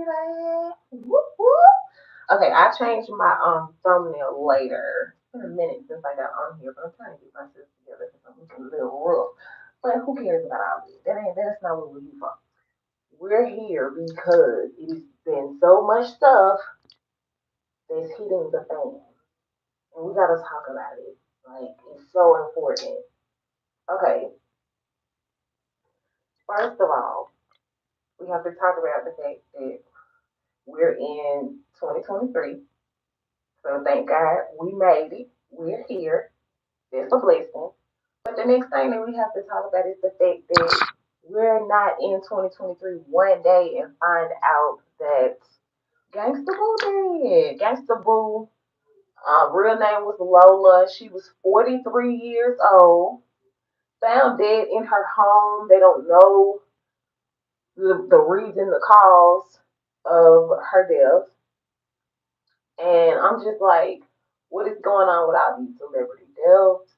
like, whoop, whoop. Okay, I changed my thumbnail later. It's been a minute since I got on here, but I'm trying to get myself together because I'm looking a little rough. But who cares about all this? That's not what we're here for. We're here because it's been so much stuff that's hitting the fan. And we gotta talk about it. Like it's so important. Okay, first of all, we have to talk about the fact that we're in 2023. So thank God we made it. We're here. That's a blessing. But the next thing that we have to talk about is the fact that we're not in 2023 one day and find out that Gangsta Boo dead. Gangsta Boo, real name was Lola. She was 43 years old. Found dead in her home. They don't know the reason, the cause of her death. And I'm just like, what is going on with all these celebrity deaths?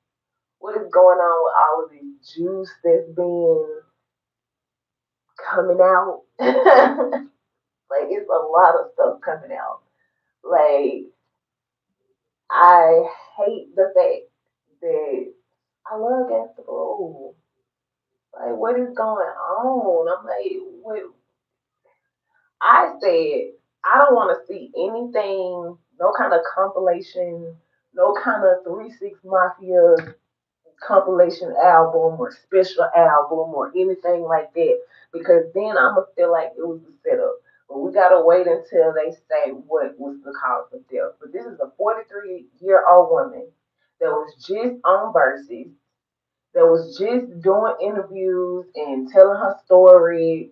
What is going on with all of this juice that's being coming out? Like, it's a lot of stuff coming out. Like, I hate the fact that I love Gangsta Boo. Like, what is going on? I'm like, what? I said, I don't want to see anything, no kind of compilation, no kind of 3 6 Mafia compilation album or special album or anything like that because then I'm gonna feel like it was a setup. But we gotta wait until they say what was the cause of death. But this is a 43-year-old woman that was just on Versus, that was just doing interviews and telling her story,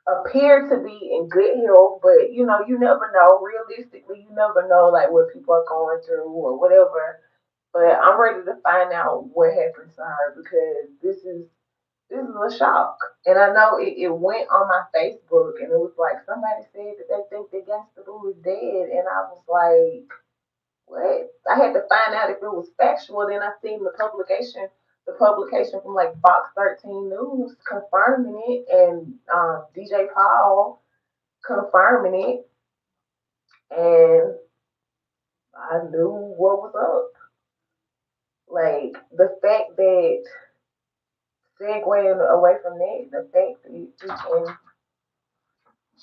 appeared to be in good health, but you never know. Realistically, you never know like what people are going through or whatever. But I'm ready to find out what happened to her because this is a shock. And I know it went on my Facebook and it was like somebody said that they think that Gangsta Boo is dead, and I was like, what? I had to find out if it was factual. Then I seen the publication from like Fox 13 News confirming it, and DJ Paul confirming it, and I knew what was up. Like the fact that segueing away from that, the fact that freaking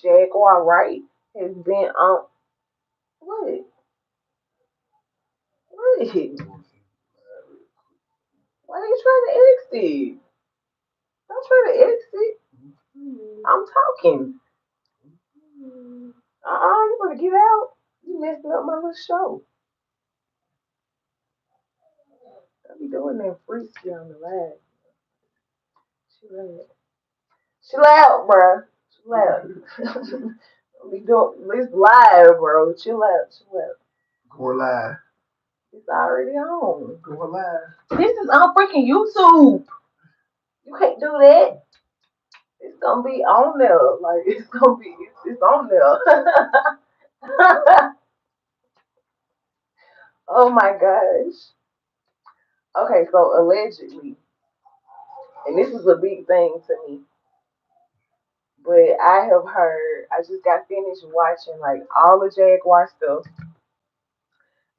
Jaguar Wright has been on what? What? Why are you trying to exit? Don't try to exit. I'm talking. You better get out. You messing up my little show. I be doing that freaky on the live. Chill out. Chill out, bro. Chill out. We doing this live, bro. Chill out. Chill out. Go live. It's already on. Go live. This is on freaking YouTube. You can't do that. It's gonna be on there. Like it's gonna be. It's on there. Oh my gosh. Okay, so allegedly, and this is a big thing to me, but I have heard. I just got finished watching like all the Jaguar stuff,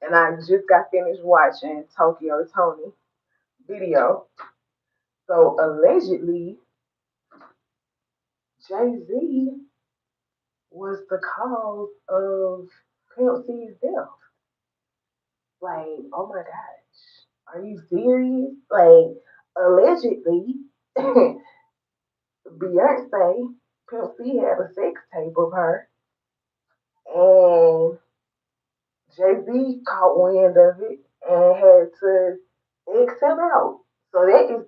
and I just got finished watching Tokyo Tony video. So allegedly, Jay Z was the cause of Pimp C's death. Like, oh my gosh, are you serious? Like, allegedly, Beyonce, Pimp C had a sex tape of her, and Jay Z caught wind of it and had to X him out. So that is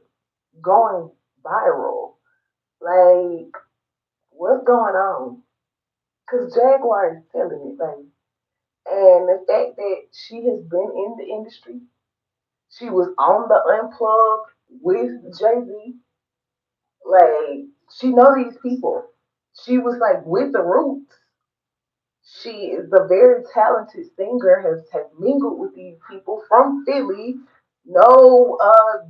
going viral. Like, what's going on? Because Jaguar is telling it, baby. And the fact that she has been in the industry, she was on the Unplugged with Jay Z. Like she know these people. She was like with the Roots. She is a very talented singer. Has mingled with these people from Philly. Know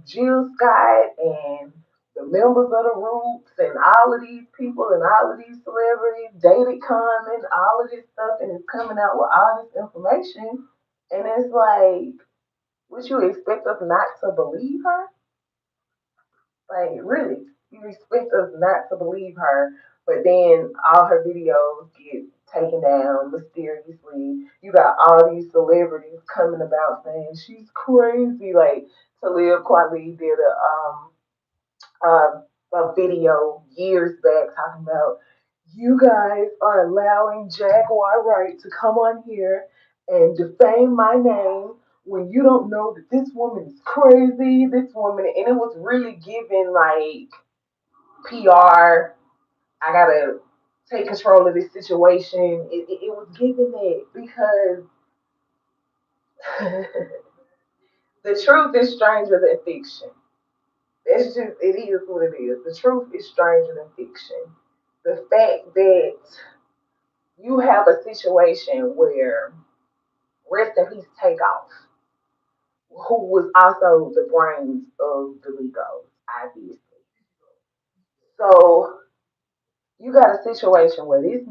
Jill Scott and the members of the Roots and all of these people and all of these celebrities dated Common, all of this stuff, and it's coming out with all this information. And it's like, would you expect us not to believe her? Like, really? You expect us not to believe her, but then all her videos get taken down mysteriously. You got all these celebrities coming about saying she's crazy. Like, Talib Kweli did a video years back talking about you guys are allowing Jaguar Wright to come on here and defame my name when you don't know that this woman is crazy, this woman, and it was really giving like PR. I gotta take control of this situation. It was giving it because the truth is stranger than fiction. It's just, it is what it is. The truth is stranger than fiction. The fact that you have a situation where rest in peace Takeoff, who was also the brains of the Migos, obviously. So you got a situation where this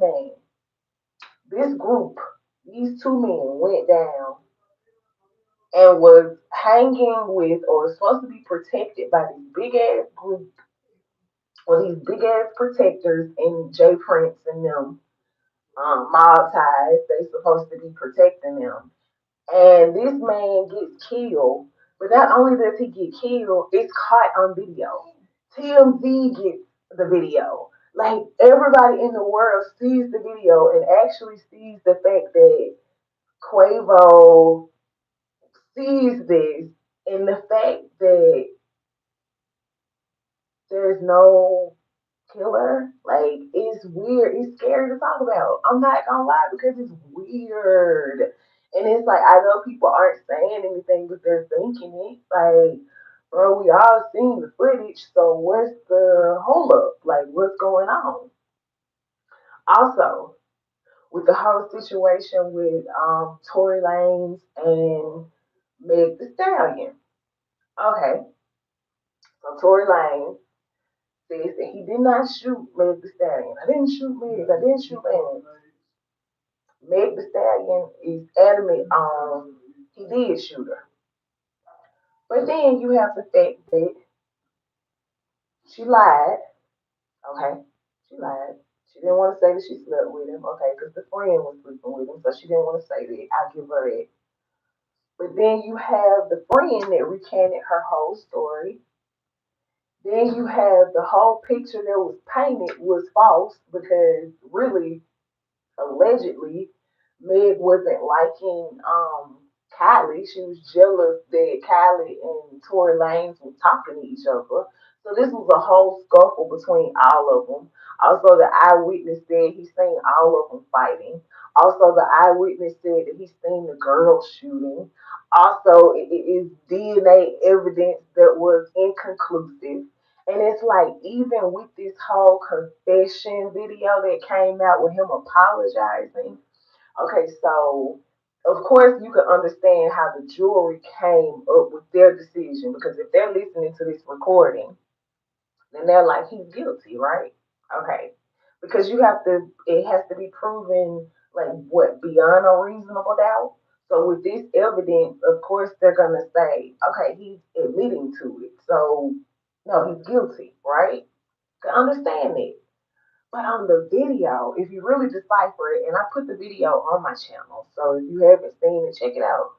group, these two men went down and was hanging with or was supposed to be protected by this big ass group or these big ass protectors and Jay Prince and them mob ties. They supposed to be protecting them. And this man gets killed. But not only does he get killed, it's caught on video. TMZ gets the video. Like everybody in the world sees the video and actually sees the fact that Quavo sees this and the fact that there's no killer. Like it's weird. It's scary to talk about. I'm not gonna lie because it's weird. And it's like I know people aren't saying anything, but they're thinking it. Like, bro, we all seen the footage, so what's the hold up? Like what's going on? Also, with the whole situation with Tory Lanez and Meg the Stallion. Okay, so Tory Lanez says that he did not shoot Meg the Stallion. I didn't shoot Meg. I didn't shoot Meg. Meg the Stallion is adamant on he did shoot her. But then you have the fact that she lied. Okay, she lied. She didn't want to say that she slept with him. Okay, because the friend was sleeping with him, so she didn't want to say that. I'll give her that. But then you have the friend that recanted her whole story. Then you have the whole picture that was painted was false because really allegedly Meg wasn't liking Kylie. She was jealous that Kylie and Tory Lanez were talking to each other. So this was a whole scuffle between all of them. Also, the eyewitness said he seen all of them fighting. Also, the eyewitness said that he seen the girl shooting. Also, it is DNA evidence that was inconclusive. And it's like, even with this whole confession video that came out with him apologizing, okay, so of course you can understand how the jury came up with their decision because if they're listening to this recording, then they're like, he's guilty, right? Okay. Because you have to, it has to be proven, like, what, beyond a reasonable doubt? So with this evidence, of course, they're going to say, okay, he's admitting to it. So, no, he's guilty, right? Can understand it. But on the video, if you really decipher it, and I put the video on my channel, so if you haven't seen it, check it out.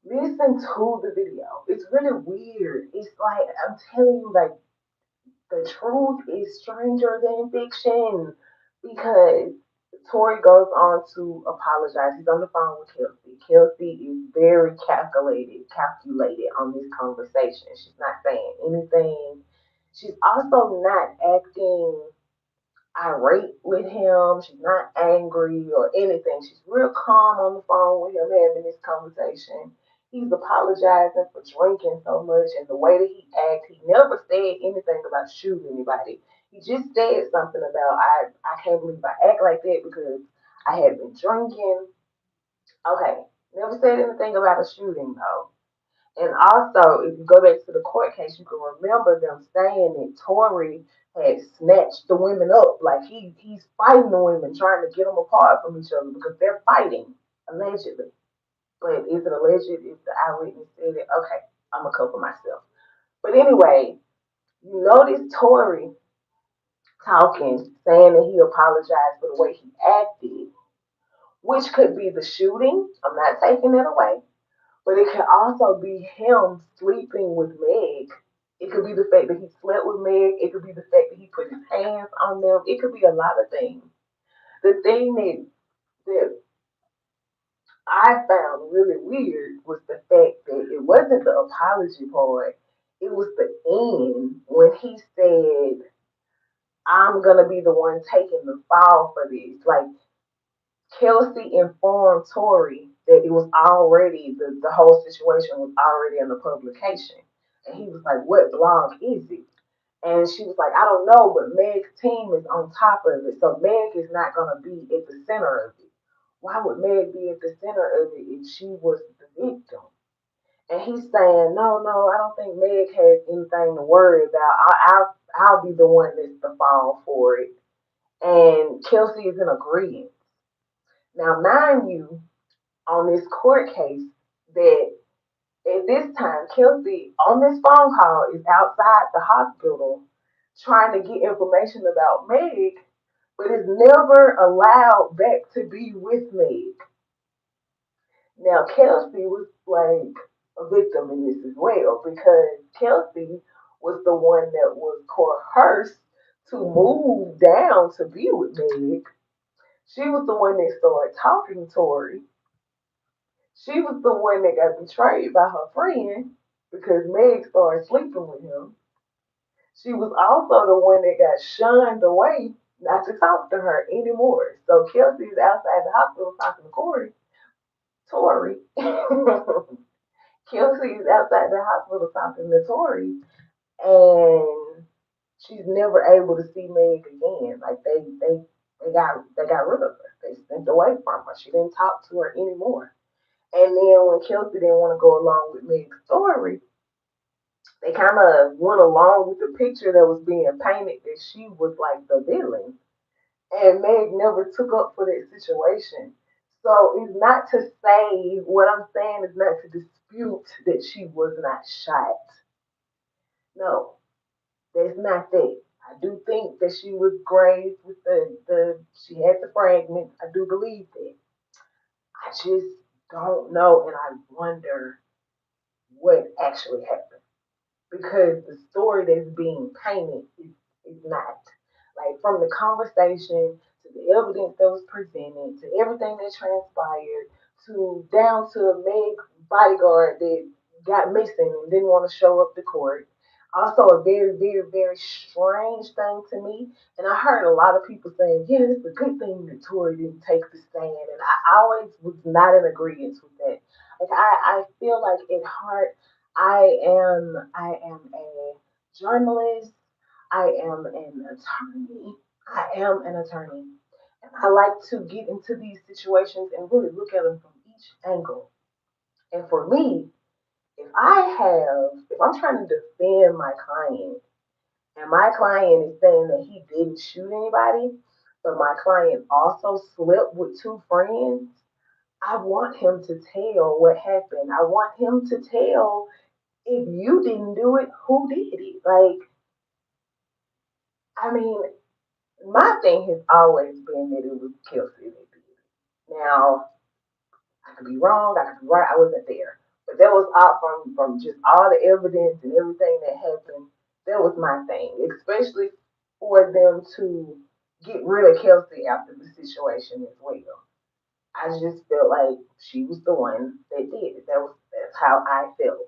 Listen to the video. It's really weird. It's like, I'm telling you, like, the truth is stranger than fiction because Tori goes on to apologize. He's on the phone with Kelsey. Kelsey is very calculated on this conversation. She's not saying anything. She's also not acting irate with him. She's not angry or anything. She's real calm on the phone with him having this conversation. He's apologizing for drinking so much and the way that he acts. He never said anything about shooting anybody. He just said something about I can't believe I act like that because I had been drinking. Okay. Never said anything about a shooting though. And also, if you go back to the court case, you can remember them saying that Tory had snatched the women up, like he's fighting the women, trying to get them apart from each other because they're fighting allegedly. But is it alleged? If the eyewitness said it, okay, I'm gonna cover myself. But anyway, you notice Tory talking, saying that he apologized for the way he acted, which could be the shooting. I'm not taking it away. But it could also be him sleeping with Meg. It could be the fact that he slept with Meg. It could be the fact that he put his hands on them. It could be a lot of things. The thing that I found really weird was the fact that it wasn't the apology part. It was the end when he said, I'm going to be the one taking the fall for this. Like, Kelsey informed Tori that it was already, the whole situation was already in the publication. And he was like, what blog is it? And she was like, I don't know, but Meg's team is on top of it. So Meg is not going to be at the center of it. Why would Meg be at the center of it if she was the victim? And he's saying, no, no, I don't think Meg has anything to worry about. I'll be the one that's the fall for it. And Kelsey is in agreement. Now, mind you, on this court case, that at this time, Kelsey on this phone call is outside the hospital trying to get information about Meg, but is never allowed back to be with Meg. Now, Kelsey was like a victim in this as well because Kelsey was the one that was coerced to move down to be with Meg. She was the one that started talking to Tori. She was the one that got betrayed by her friend because Meg started sleeping with him. She was also the one that got shunned away not to talk to her anymore. So Kelsey's outside the hospital talking to Tori. Kelsey's outside the hospital talking to Tori, and she's never able to see Meg again. Like they got rid of her. They sent away from her. She didn't talk to her anymore. And then when Kelsey didn't want to go along with Meg's story, they kind of went along with the picture that was being painted that she was like the villain. And Meg never took up for that situation. So it's not to say, what I'm saying is not to dispute that she was not shot. No, that's not that. I do think that she was grazed with she had the fragments. I do believe that. I just don't know, and I wonder what actually happened because the story that's being painted is not. Like from the conversation to the evidence that was presented to everything that transpired to down to a Meg bodyguard that got missing and didn't want to show up to court. Also, a very, very, very strange thing to me. And I heard a lot of people saying, yeah, it's a good thing that Tory didn't take the stand. And I always was not in agreement with that. Like I feel like at heart I am a journalist. I am an attorney. I am an attorney. And I like to get into these situations and really look at them from each angle. And for me, if I'm trying to defend my client, and my client is saying that he didn't shoot anybody, but my client also slept with two friends, I want him to tell what happened. I want him to tell if you didn't do it, who did it? Like, I mean, my thing has always been that it was Kelsey that did it. Now, I could be wrong, I could be right, I wasn't there. But that was out from just all the evidence and everything that happened. That was my thing, especially for them to get rid of Kelsey after the situation as well. I just felt like she was the one that did it. That's how I felt.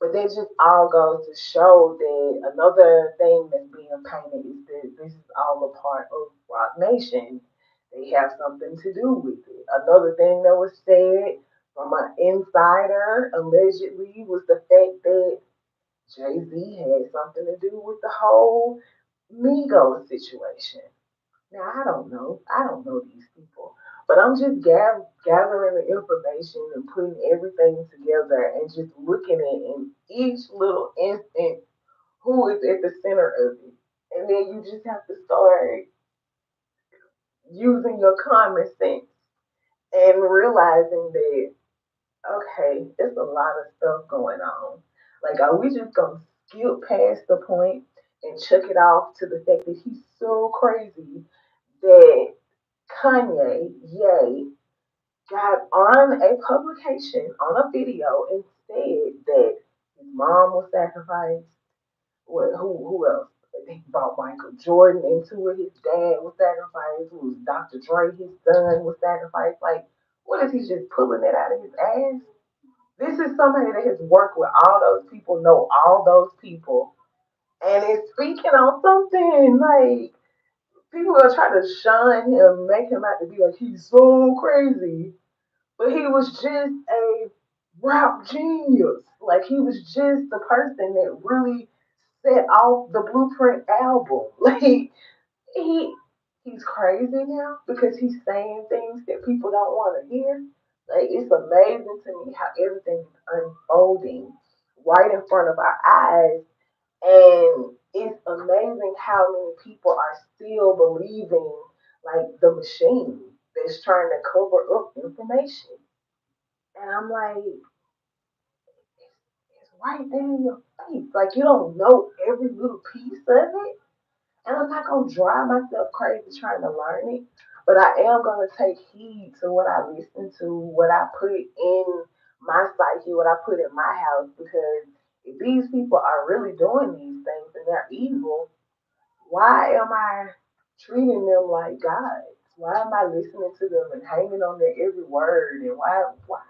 But that just all goes to show that another thing that's being painted is that this is all a part of Rock Nation. They have something to do with it. Another thing that was said from an insider allegedly was the fact that Jay Z had something to do with the whole Migos situation. Now I don't know. I don't know these people. But I'm just gathering the information and putting everything together and just looking at in each little instant who is at the center of it. And then you just have to start using your common sense and realizing that, okay, there's a lot of stuff going on. Like, are we just going to skip past the point and chuck it off to the fact that he's so crazy that Kanye, yay, got on a publication, on a video, and said that his mom was sacrificed. Who else? He brought Michael Jordan into it. His dad was sacrificed. Who was Dr. Dre? His son was sacrificed. Like, what is he just pulling that out of his ass? This is somebody that has worked with all those people, know all those people, and is speaking on something like people are trying to shun him, make him out to be like he's so crazy. But he was just a rap genius. Like he was just the person that really set off the Blueprint album. Like he he's crazy now because he's saying things that people don't want to hear. Like it's amazing to me how everything is unfolding right in front of our eyes, and it's amazing how many people are still believing like the machine that's trying to cover up information. And I'm like, it's right there in your face. Like you don't know every little piece of it. And I'm not gonna drive myself crazy trying to learn it. But I am gonna take heed to what I listen to, what I put in my psyche, what I put in my house, because if these people are really doing these things and they're evil, why am I treating them like gods? Why am I listening to them and hanging on their every word? And why?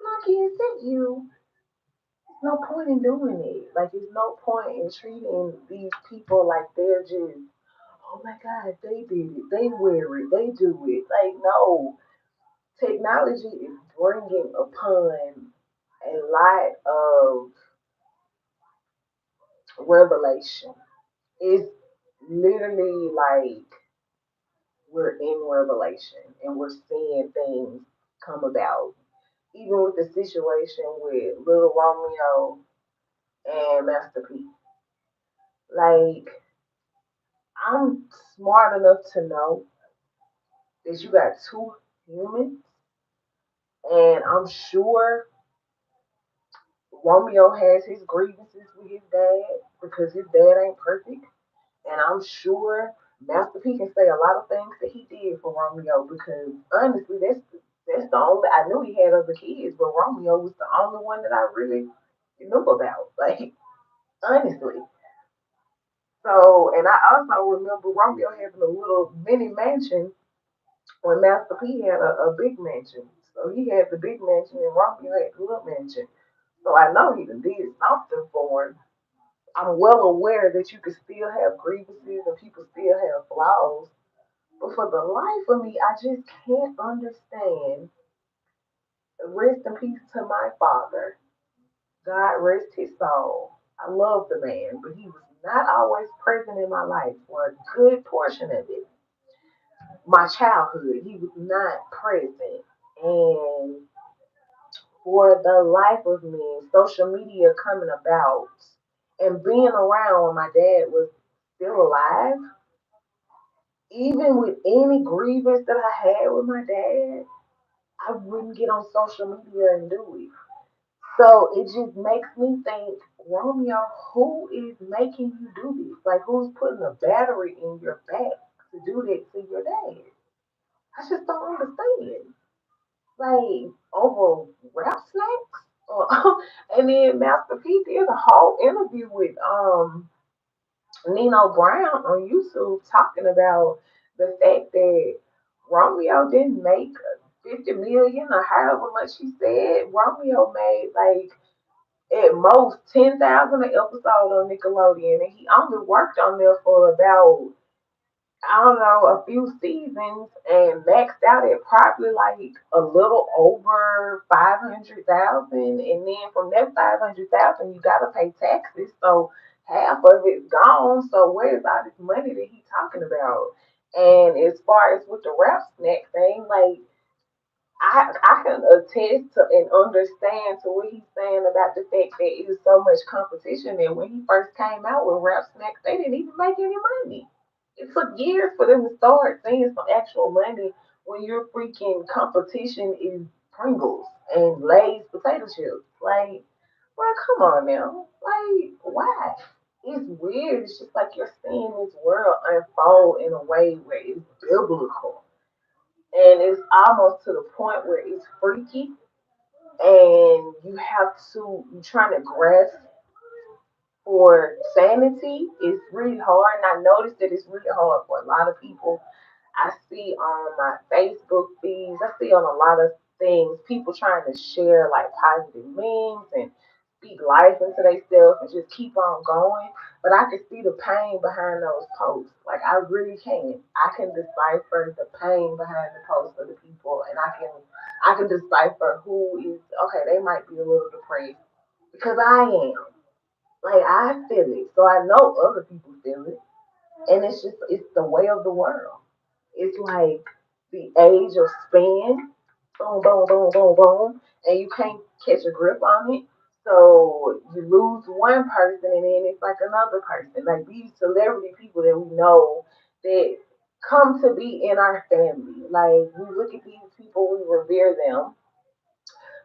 Like, is it you? No point in doing it. Like, there's no point in treating these people like they're just, oh my God, they did it, they wear it, they do it. Like, no, technology is bringing upon a lot of revelation. It's literally like we're in revelation and we're seeing things come about. Even with the situation with Little Romeo and Master P. Like, I'm smart enough to know that you got two humans, and I'm sure Romeo has his grievances with his dad because his dad ain't perfect, and I'm sure Master P can say a lot of things that he did for Romeo because honestly, that's the only I knew he had other kids, but Romeo was the only one that I really knew about. Like honestly. So, and I also remember Romeo having a little mini mansion when Master P had a big mansion. So he had the big mansion and Romeo had the little mansion. So I know he done did something for him. I'm well aware that you can still have grievances and people still have flaws. But for the life of me, I just can't understand. Rest in peace to my father. God rest his soul. I love the man, but he was not always present in my life for a good portion of it. My childhood, he was not present. And for the life of me, social media coming about and being around when my dad was still alive, even with any grievance that I had with my dad, I wouldn't get on social media and do it. So it just makes me think, Romeo, who is making you do this? Like, who's putting a battery in your back to do that to your dad? I just don't understand. Like, over rap snacks? And then Master P did a whole interview with Nino Brown on YouTube talking about the fact that Romeo didn't make 50 million or however much he said. Romeo made like at most 10,000 an episode on Nickelodeon, and he only worked on there for about I don't know a few seasons and maxed out at probably like a little over 500,000, and then from that 500,000 you gotta pay taxes, so half of it's gone. So where's all this money that he's talking about? And as far as with the rap snack thing, like I can attest to and understand to what he's saying about the fact that it was so much competition that when he first came out with rap snacks, they didn't even make any money. It took years for them to start seeing some actual money when your freaking competition is Pringles and Lay's potato chips. Like, well, come on now. Like, why? It's weird. It's just like you're seeing this world unfold in a way where it's biblical. And it's almost to the point where it's freaky and you're trying to grasp for sanity. It's really hard. And I noticed that it's really hard for a lot of people. I see on my Facebook feeds, I see on a lot of things, people trying to share like positive memes and speak life into themselves and just keep on going. But I can see the pain behind those posts. Like I really can. I can decipher the pain behind the posts of the people, and I can decipher who is okay. They might be a little depressed because I am. Like I feel it, so I know other people feel it, and it's the way of the world. It's like the age of span, boom, boom, boom, boom, boom, and you can't catch a grip on it. So you lose one person, and then it's like another person. Like these celebrity people that we know that come to be in our family. Like we look at these people, we revere them,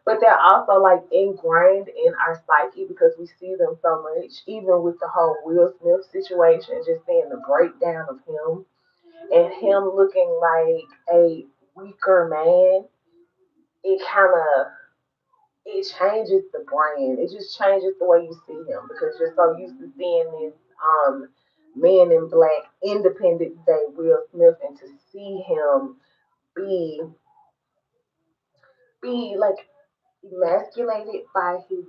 but they're also like ingrained in our psyche because we see them so much. Even with the whole Will Smith situation, just seeing the breakdown of him and him looking like a weaker man, it kind of it changes the brain. It just changes the way you see him because you're so used to seeing this man in black Independence Day Will Smith, and to see him be like emasculated by his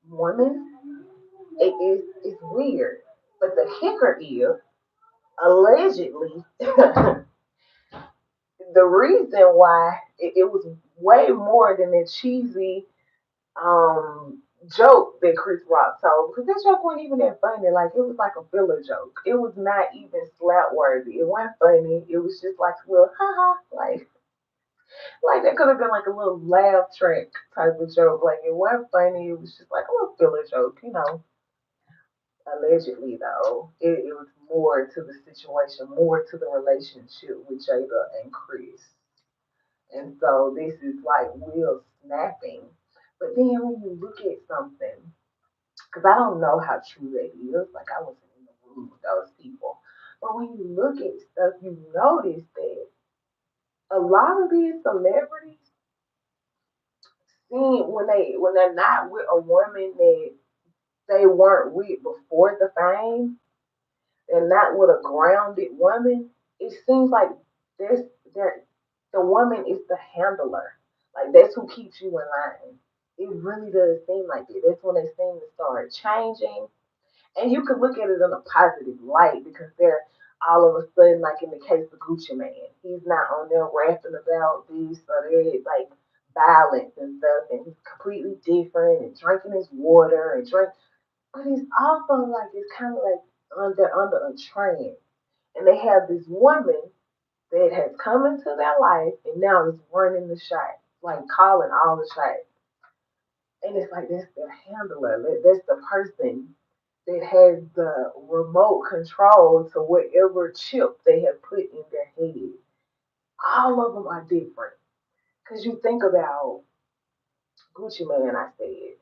woman, it's weird. But the kicker is allegedly the reason why it was way more than a cheesy um joke that Chris Rock told, because that joke wasn't even that funny. Like it was like a filler joke. It was not even slap worthy. It wasn't funny. It was just like a little haha, like that could have been like a little laugh track type of joke. Like it wasn't funny. It was just like a little filler joke. Allegedly, though, it was more to the situation, more to the relationship with Jada and Chris. And so this is like Will snapping. But then when you look at something, because I don't know how true that is, like I wasn't in the room with those people. But when you look at stuff, you notice that a lot of these celebrities, seeing when they're not with a woman that they weren't with before the fame, and not with a grounded woman, it seems like this there the woman is the handler. Like that's who keeps you in line. It really does seem like it. That's when they seem to start changing. And you could look at it in a positive light because they're all of a sudden, like in the case of Gucci Man, he's not on there rapping about this or that, like violence and stuff, and he's completely different and drinking his water and drink, but it's also like it's kind of like under a trend, and they have this woman that has come into their life and now is running the shot, like calling all the shots, and it's like that's their handler, that's the person that has the remote control to whatever chip they have put in their head. All of them are different because you think about Gucci Man, I said.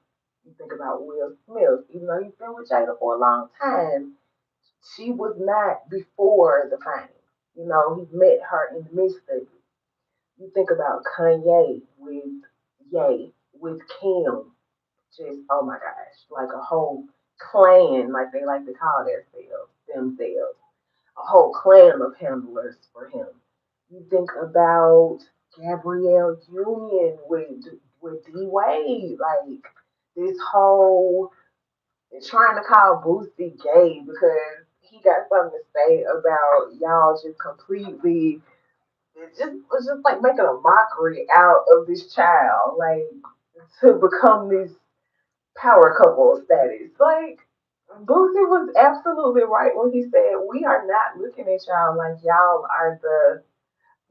You think about Will Smith, even though he's been with Jada for a long time, she was not before the fame. He met her in the midst of it. You think about Kanye with Ye, with Kim, just oh my gosh, like a whole clan, like they like to call themselves, a whole clan of handlers for him. You think about Gabrielle Union with D Wade, like this whole trying to call Boosie gay because he got something to say about y'all just completely it just was just like making a mockery out of this child, like to become this power couple status. Like Boosie was absolutely right when he said we are not looking at y'all like y'all are the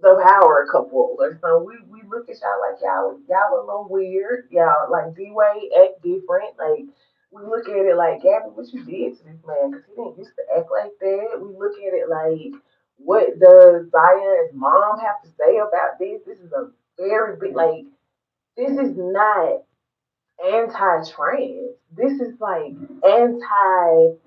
power couple or something. We look at y'all like y'all a little weird. Y'all like D Wade act different. Like we look at it like Gabby, what you did to this man because he didn't used to act like that. We look at it like what does Zion's mom have to say about this? This is a very big like this is not anti-trans. This is like anti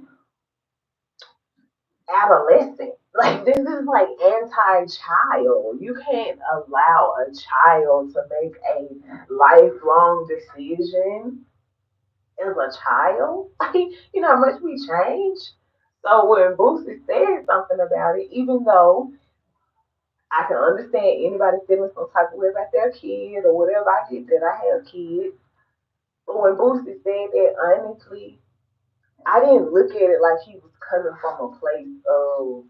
adolescent. Like this is like anti-child. You can't allow a child to make a lifelong decision as a child. Like you know how much we change. So when Boosie said something about it, even though I can understand anybody feeling some type of way about their kid or whatever, I get that I have kids. But when Boosie said that, honestly, I didn't look at it like he was coming from a place of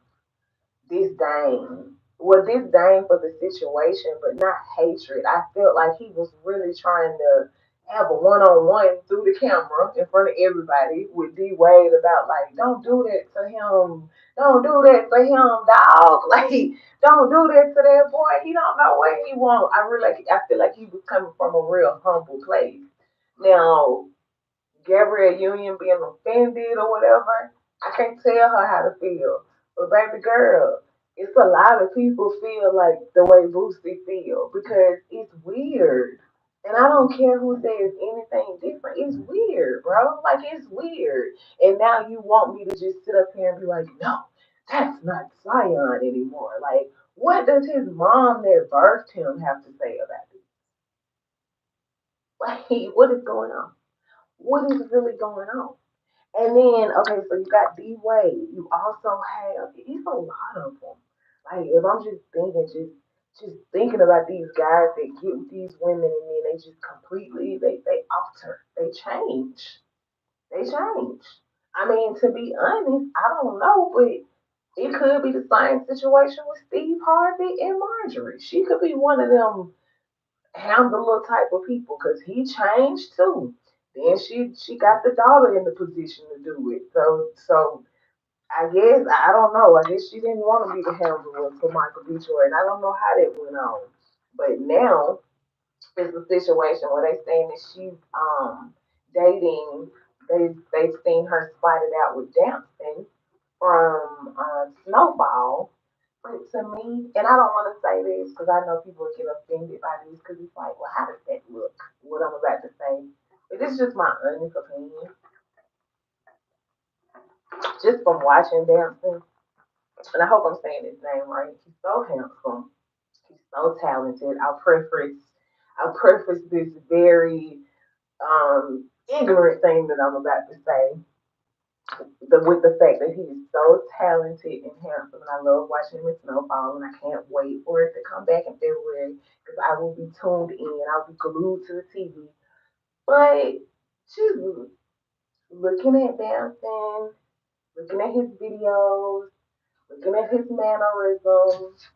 disdain. Well, disdain for the situation, but not hatred. I felt like he was really trying to have a one-on-one through the camera in front of everybody with D Wade about like, don't do that to him, don't do that to him, dog. Like, don't do that to that boy. He don't know what he want. I feel like he was coming from a real humble place. Now, Gabrielle Union being offended or whatever, I can't tell her how to feel. But baby girl, it's a lot of people feel like the way Boosie feel because it's weird. And I don't care who says anything different. It's weird, bro. Like it's weird. And now you want me to just sit up here and be like, no, that's not Zion anymore. Like, what does his mom that birthed him have to say about this? Like, what is going on? What is really going on? And then, okay, so you got D Wade. You also have it's a lot of them. Like if I'm just thinking, just thinking about these guys that get with these women and then they just completely they alter, they change, they change. I mean, to be honest, I don't know, but it could be the same situation with Steve Harvey and Marjorie. She could be one of them handler type of people because he changed too. Then she got the daughter in the position to do it. So I guess I don't know. I guess she didn't want to be the handler for Michael B. Jordan. I don't know how that went on. But now it's a situation where they saying that she's dating. They've seen her spotted out with dancing from Snowball. But to me, and I don't want to say this because I know people get offended by this because it's like, well, how does that look? What I'm about to say. But this is just my honest opinion. Just from watching dancing, and I hope I'm saying his name right. He's so handsome. He's so talented. I'll preface this very ignorant thing that I'm about to say with the fact that he is so talented and handsome, and I love watching him in Snowfall, and I can't wait for it to come back in February because I will be tuned in. I'll be glued to the TV. But just looking at dancing, looking at his videos, looking at his mannerisms,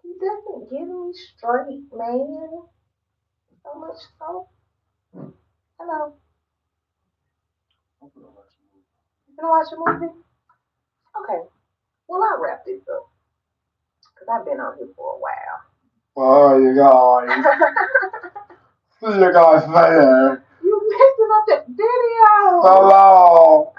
he doesn't give me straight, man. So much so. Hello, you gonna watch a movie? Okay. Well, I'll wrap this up because I've been on here for a while. Bye, you guys. See you guys later. You messing up that video. So long.